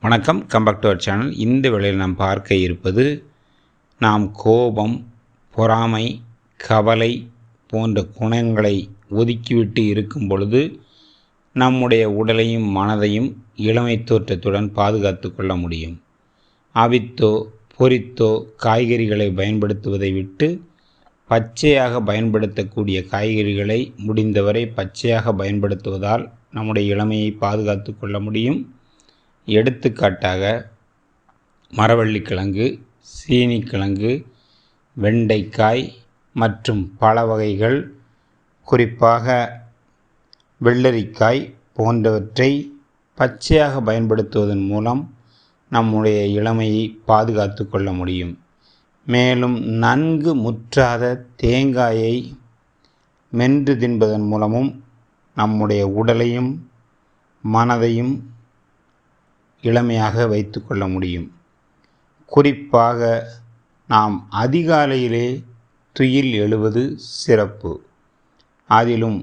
வணக்கம், come back to our channel. இந்த வேளையில் நாம் பார்க்க இருப்பது, நாம் கோபம், பொறாமை, கவலை போன்ற குணங்களை ஒதுக்கிவிட்டு இருக்கும் பொழுது நம்முடைய உடலையும் மனதையும் இளமை தோற்றத்துடன் பாதுகாத்து கொள்ள முடியும். அவித்தோ பொரித்தோ காய்கறிகளை பயன்படுத்துவதை விட்டு பச்சையாக பயன்படுத்தக்கூடிய காய்கறிகளை முடிந்தவரை பச்சையாக பயன்படுத்துவதால் நம்முடைய இளமையை பாதுகாத்து கொள்ள முடியும். எடுத்துக்காட்டாக மரவள்ளிக்கிழங்கு, சீனிக்கிழங்கு, வெண்டைக்காய் மற்றும் பல வகைகள், குறிப்பாக வெள்ளரிக்காய் போன்றவற்றை பச்சையாக பயன்படுத்துவதன் மூலம் நம்முடைய இளமையை பாதுகாத்து கொள்ள முடியும். மேலும் நன்கு முற்றாத தேங்காயை மென்று தின்பதன் மூலமும் நம்முடைய உடலையும் மனதையும் இளமையாக வைத்து கொள்ள முடியும். குறிப்பாக நாம் அதிகாலையிலே துயில் எழுவது சிறப்பு. அதிலும்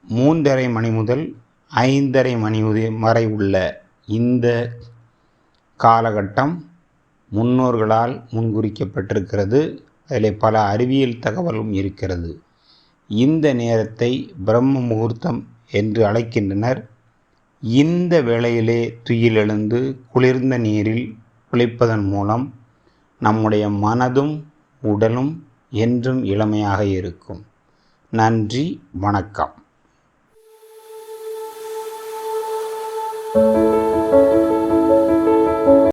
3:30 மணி முதல் 5:30 மணி வரை உள்ள இந்த காலகட்டம் முன்னோர்களால் முன்குறிக்கப்பட்டிருக்கிறது. அதில் பல அறிவியல் தகவலும் இருக்கிறது. இந்த நேரத்தை பிரம்ம முகூர்த்தம் என்று அழைக்கின்றனர். இந்த வேளையிலே துயில் எழுந்து குளிர்ந்த நீரில் குளிப்பதன் மூலம் நம்முடைய மனதும் உடலும் என்றும் இளமையாக இருக்கும். நன்றி, வணக்கம்.